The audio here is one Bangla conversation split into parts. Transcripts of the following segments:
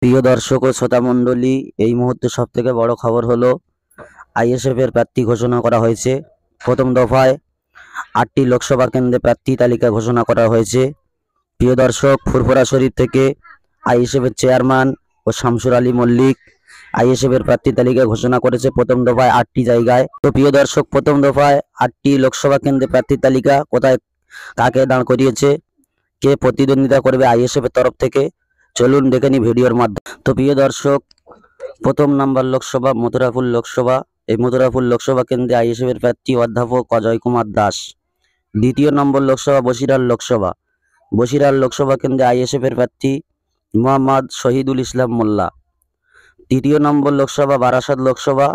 প্রিয় দর্শক ও শ্রোতা মণ্ডলী, এই মুহূর্তে সবথেকে বড় খবর হলো আইএসএফ এর প্রার্থী ঘোষণা করা হয়েছে। প্রথম দফায় 8টি লোকসভা কেন্দ্রে প্রার্থী তালিকা ঘোষণা করা হয়েছে। প্রিয় দর্শক, ফুরফুরা শরীফ থেকে আইএসএফ এর চেয়ারম্যান ও শামসুর আলী মল্লিক আইএসএফ এর প্রার্থী তালিকা ঘোষণা করেছে প্রথম দফায় 8টি জায়গায়। তো প্রিয় দর্শক, প্রথম দফায় 8টি লোকসভা কেন্দ্রে প্রার্থী তালিকা কোথায় কাকে দাঁড় করিয়েছে, কে প্রতিদ্বন্দ্বিতা করবে আইএসএফ এর তরফ থেকে, চলুন দেখে নি ভিডিওর মাধ্যমে। তো প্রিয় দর্শক, প্রথম নাম্বার লোকসভা মথুরাপুর লোকসভা। এই মথুরাপুর লোকসভা কেন্দ্রে আইএসএফ এর প্রার্থী অধ্যাপক অজয় কুমার দাস। দ্বিতীয় নম্বর লোকসভা বসিরহাট লোকসভা। বসিরহাট লোকসভা কেন্দ্রে আইএসএফ এর প্রার্থী মোহাম্মদ শহীদুল ইসলাম মোল্লা। তৃতীয় নম্বর লোকসভা বারাসাত লোকসভা।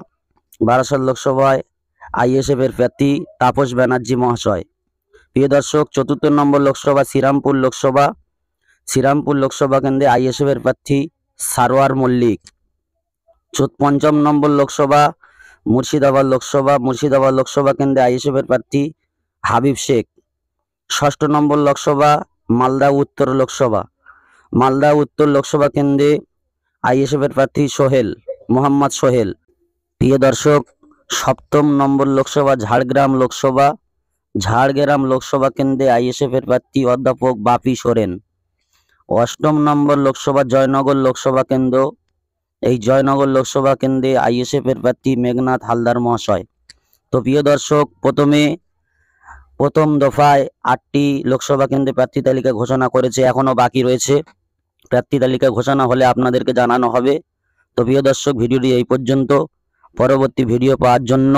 বারাসাত লোকসভায় আইএসএফ এর প্রার্থী তাপস ব্যানার্জি মহাশয়। প্রিয় দর্শক, চতুর্থ নম্বর লোকসভা শ্রীরামপুর লোকসভা। শ্রীরামপুর লোকসভা কেন্দ্রে আইএসএফ এর প্রার্থী সারোয়ার মল্লিক। পঞ্চম নম্বর লোকসভা মুর্শিদাবাদ লোকসভা। মুর্শিদাবাদ লোকসভা কেন্দ্রে আইএসএফ এর প্রার্থী হাবিব শেখ। ষষ্ঠ নম্বর লোকসভা মালদা উত্তর লোকসভা। মালদা উত্তর লোকসভা কেন্দ্রে আইএসএফ এর প্রার্থী সোহেল, মোহাম্মদ সোহেল। প্রিয় দর্শক, সপ্তম নম্বর লোকসভা ঝাড়গ্রাম লোকসভা। ঝাড়গ্রাম লোকসভা কেন্দ্রে আইএসএফ এর প্রার্থী অধ্যাপক বাপি সোরেন। অষ্টম নম্বর লোকসভা জয়নগর লোকসভা কেন্দ্র। এই জয়নগর লোকসভা কেন্দ্রে আইএসএফ এর প্রার্থী মেঘনাথ হালদার মহাশয়। তো প্রিয় দর্শক, প্রথম দফায় 8টি লোকসভা কেন্দ্রে প্রার্থী তালিকা ঘোষণা করেছে, এখনো বাকি রয়েছে। প্রার্থী তালিকা ঘোষণা হলে আপনাদেরকে জানানো হবে। তো প্রিয় দর্শক, ভিডিওটি এই পর্যন্ত। পরবর্তী ভিডিও পাওয়ার জন্য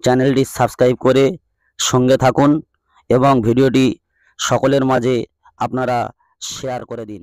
চ্যানেলটি সাবস্ক্রাইব করে সঙ্গে থাকুন এবং ভিডিওটি সকলের মাঝে আপনারা শেয়ার করে দিন।